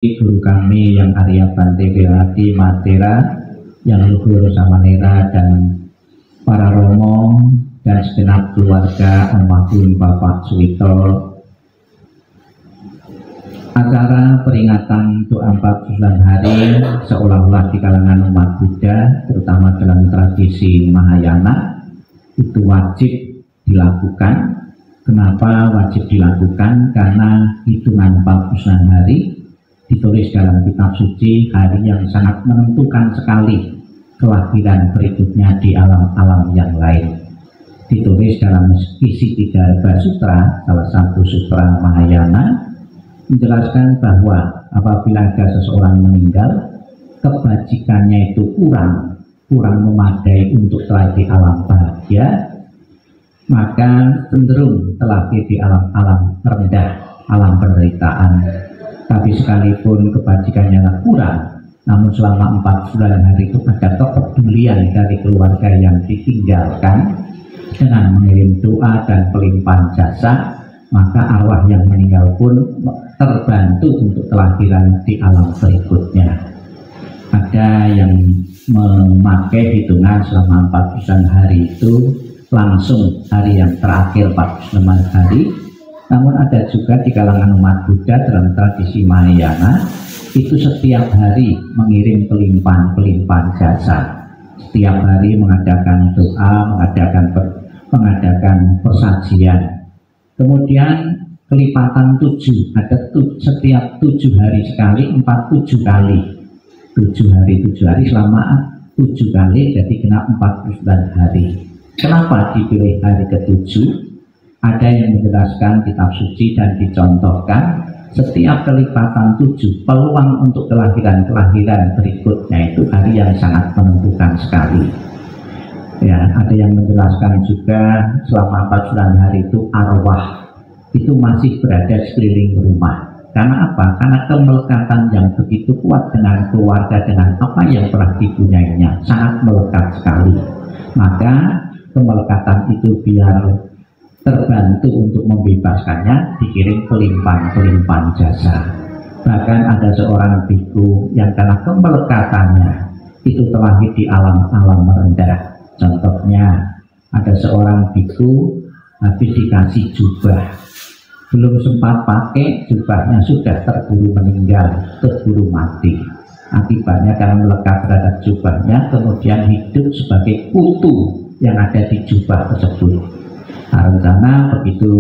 guru kami yang Arya Bante Wiladi Matera, yang luhur Samanera, dan para romo dan segenap keluarga almarhum Bapak Suwito. Acara peringatan doa 49 hari seolah-olah di kalangan umat Buddha, terutama dalam tradisi Mahayana, itu wajib dilakukan. Kenapa wajib dilakukan? Karena hitungan 49 hari ditulis dalam kitab suci, hari yang sangat menentukan sekali kelahiran berikutnya di alam-alam yang lain. Ditulis dalam isi 3 sutra, salah satu sutra Mahayana, menjelaskan bahwa apabila ada seseorang meninggal, kebajikannya itu kurang memadai untuk terlahir di alam bahagia, maka cenderung terlahir di alam-alam rendah, alam penderitaan. Tapi sekalipun kebajikannya kurang, namun selama 49 hari itu ada kepedulian dari keluarga yang ditinggalkan dengan mengirim doa dan pelimpahan jasa, maka arwah yang meninggal pun terbantu untuk kelahiran di alam berikutnya. Ada yang memakai hitungan selama 49 hari itu langsung hari yang terakhir 49 hari. Namun ada juga di kalangan umat Buddha dalam tradisi Mahayana itu setiap hari mengirim pelimpahan jasa, setiap hari mengadakan doa, mengadakan persajian. Kemudian kelipatan 7, ada setiap 7 hari sekali, 47 kali, 7 hari selama 7 kali, jadi kena 49 hari. Kenapa dipilih hari ke-7? Ada yang menjelaskan kitab suci dan dicontohkan setiap kelipatan 7 peluang untuk kelahiran berikutnya itu hari yang sangat menentukan sekali. Ya, ada yang menjelaskan juga selama 49 hari itu arwah itu masih berada sekeliling rumah. Karena apa? Karena kemelekatan yang begitu kuat dengan keluarga, dengan apa yang pernah dipunyainya, sangat melekat sekali. Maka kemelekatan itu biar terbantu untuk membebaskannya, dikirim pelimpahan jasa. Bahkan ada seorang biku yang karena kemelekatannya itu terlahir di alam-alam rendah. Contohnya ada seorang biku habis dikasih jubah, belum sempat pakai jubahnya sudah terburu meninggal, terburu mati. Akibatnya karena melekat terhadap jubahnya, kemudian hidup sebagai kutu yang ada di jubah tersebut. Nah, rencana begitu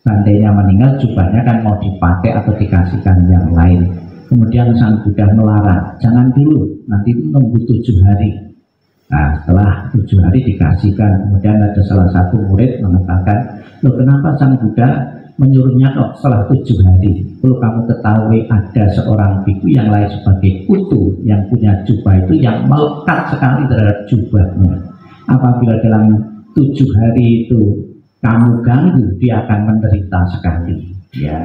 seandainya meninggal, jubahnya kan mau dipakai atau dikasihkan yang lain. Kemudian Sang Buddha melarang, jangan dulu, nanti nunggu 7 hari. Nah, setelah 7 hari dikasihkan. Kemudian ada salah satu murid mengatakan, loh, kenapa Sang Buddha menyuruhnya kok setelah 7 hari? Perlu kamu ketahui ada seorang biku yang lain sebagai kutu yang punya jubah itu yang melekat sekali terhadap jubahnya. Apabila dalam 7 hari itu kamu ganggu, dia akan menderita sekali, ya,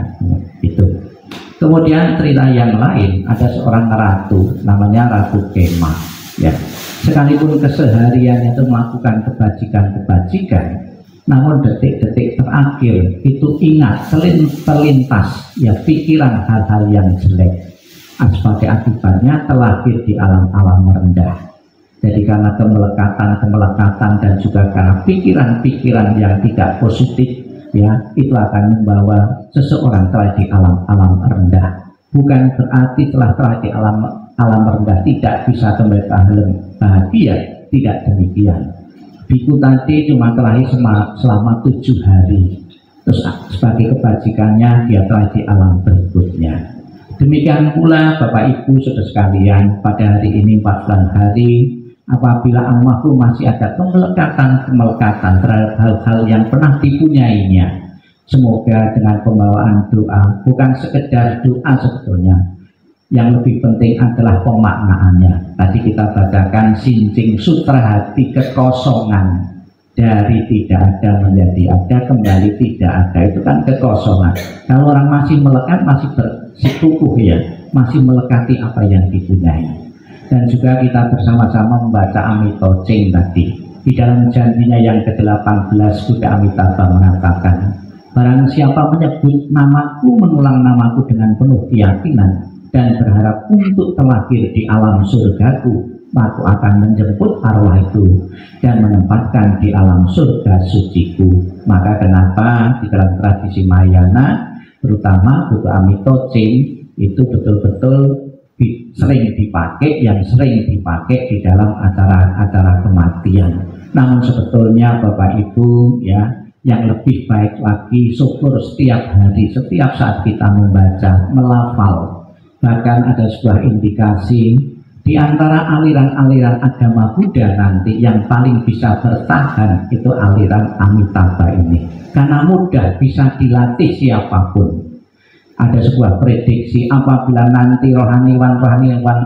itu. Kemudian cerita yang lain, ada seorang ratu namanya Ratu Kema, ya. Sekalipun kesehariannya itu melakukan kebajikan, namun detik-detik terakhir itu ingat terlintas ya pikiran hal-hal yang jelek. Sebagai akibatnya terlahir di alam-alam rendah. Jadi karena kemelekatan dan juga karena pikiran-pikiran yang tidak positif, ya, itu akan membawa seseorang terlahir di alam-alam rendah. Bukan berarti telah terlahir di alam rendah tidak bisa kembali ke alam bahagia, tidak demikian. Biku tadi cuma terlahir selama 7 hari, terus sebagai kebajikannya dia terlahir di alam berikutnya. Demikian pula Bapak Ibu saudara sekalian, pada hari ini 49 hari, apabila almarhum masih ada kemelekatan terhadap hal-hal yang pernah dipunyainya, semoga dengan pembawaan doa, bukan sekedar doa sebetulnya, yang lebih penting adalah pemaknaannya. Tadi kita bacakan Sincing Sutra Hati, kekosongan dari tidak ada menjadi ada, kembali tidak ada, itu kan kekosongan. Kalau orang masih melekat, masih bersikukuh, ya, masih melekati apa yang dipunyai. Dan juga kita bersama-sama membaca Amito Ching tadi. Di dalam janjinya yang ke-18, Buddha Amitabha mengatakan, barang siapa menyebut namaku, mengulang namaku dengan penuh keyakinan, dan berharap untuk terlahir di alam surgaku, aku akan menjemput arwah itu dan menempatkan di alam surga suciku. Maka kenapa di dalam tradisi Mahayana, terutama buku Amito Cing itu betul-betul sering dipakai, yang sering dipakai di dalam acara-acara kematian. Namun sebetulnya Bapak Ibu ya, yang lebih baik lagi syukur setiap hari, setiap saat kita membaca, melafal. Bahkan ada sebuah indikasi di antara aliran-aliran agama Buddha nanti yang paling bisa bertahan itu aliran Amitabha ini, karena mudah bisa dilatih siapapun. Ada sebuah prediksi apabila nanti rohaniwan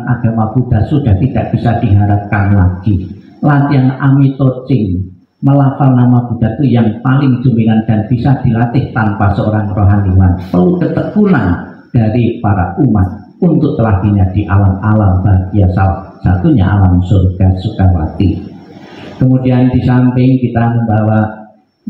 agama Buddha sudah tidak bisa diharapkan lagi, latihan Amito Cing, melafal nama Buddha itu yang paling dominan dan bisa dilatih tanpa seorang rohaniwan. Perlu ketekunan dari para umat untuk terlahirnya di alam-alam bahagia, salah satunya alam surga Sukawati. Kemudian di samping kita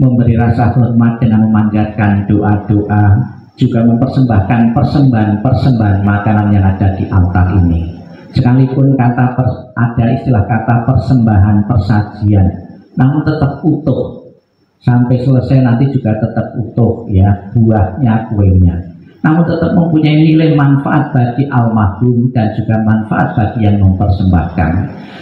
memberi rasa hormat dengan memanjatkan doa-doa, juga mempersembahkan persembahan makanan yang ada di altar ini. Sekalipun ada istilah kata persembahan persajian, namun tetap utuh sampai selesai nanti juga tetap utuh ya, buahnya, kuenya, namun tetap mempunyai nilai manfaat bagi almarhum dan juga manfaat bagi yang mempersembahkan.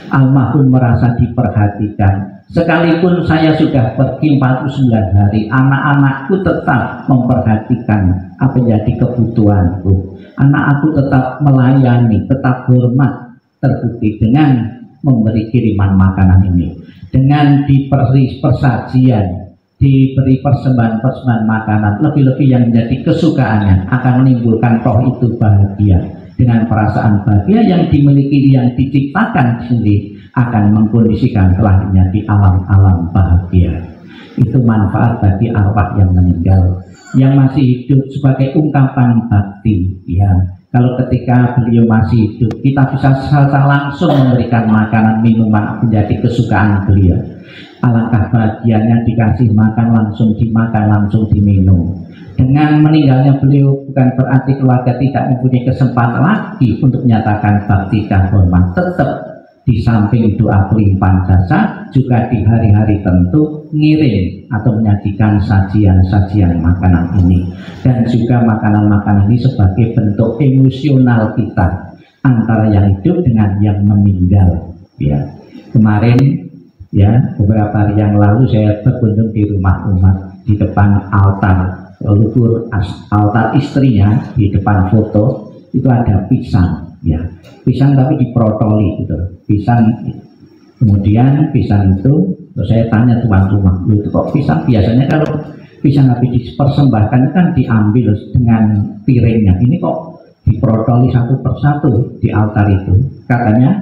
Almarhum merasa diperhatikan, sekalipun saya sudah pergi 49 hari, anak-anakku tetap memperhatikan apa jadi kebutuhanku, anak aku tetap melayani, tetap hormat, terbukti dengan memberi kiriman makanan ini, dengan diberi persajian, diberi persembahan makanan, lebih-lebih yang menjadi kesukaannya akan menimbulkan roh itu bahagia, dengan perasaan bahagia yang dimiliki, yang diciptakan sendiri akan mengkondisikan telahnya di alam-alam bahagia. Itu manfaat bagi arwah yang meninggal, yang masih hidup sebagai ungkapan bakti ya. Kalau ketika beliau masih hidup, kita bisa secara langsung memberikan makanan minuman menjadi kesukaan beliau. Alangkah bahagianya dikasih makan langsung dimakan, langsung diminum. Dengan meninggalnya beliau bukan berarti keluarga tidak mempunyai kesempatan lagi untuk menyatakan bakti dan hormat. Tetap di samping doa pelimpahan jasa, juga di hari-hari tentu ngirim atau menyajikan sajian-sajian makanan ini, dan juga makanan-makanan ini sebagai bentuk emosional kita antara yang hidup dengan yang meninggal ya. Kemarin ya, beberapa hari yang lalu saya berkunjung di rumah umat, di depan altar leluhur, altar istrinya, di depan foto itu ada pisang ya, pisang tapi diprotoli gitu, pisang. Kemudian pisang itu, terus saya tanya tuan rumah, itu kok pisang biasanya kalau pisang habis dipersembahkan kan diambil dengan piringnya, ini kok diprotoli satu persatu di altar itu? Katanya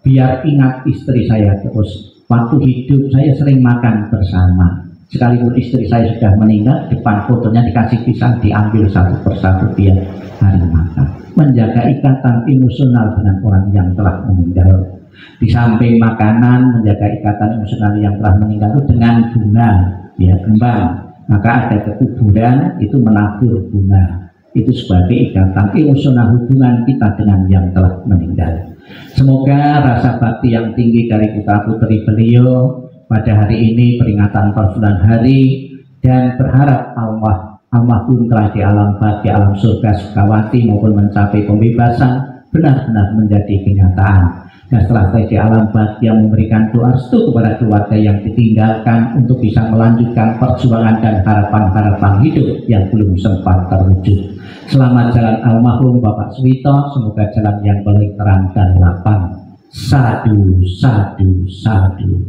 biar ingat istri saya terus, waktu hidup saya sering makan bersama, sekalipun istri saya sudah meninggal, depan fotonya dikasih pisang, diambil satu persatu biar hari makan, menjaga ikatan emosional dengan orang yang telah meninggal. Di samping makanan, menjaga ikatan emosional yang telah meninggal itu dengan bunga ya, kembang. Maka ada kekuburan itu menabur bunga, itu sebagai ikatan emosional hubungan kita dengan yang telah meninggal. Semoga rasa bakti yang tinggi dari putra putri beliau pada hari ini, peringatan 49 hari, dan berharap almarhum telah di alam bahagia, alam surga Sukawati maupun mencapai pembebasan, benar-benar menjadi kenyataan. Dan setelah saya di alam bahagia memberikan doa restu kepada keluarga yang ditinggalkan untuk bisa melanjutkan perjuangan dan harapan-harapan hidup yang belum sempat terwujud. Selamat jalan almarhum Bapak Suwito, semoga jalan yang paling terang dan lapang. Sadu, sadu, sadu.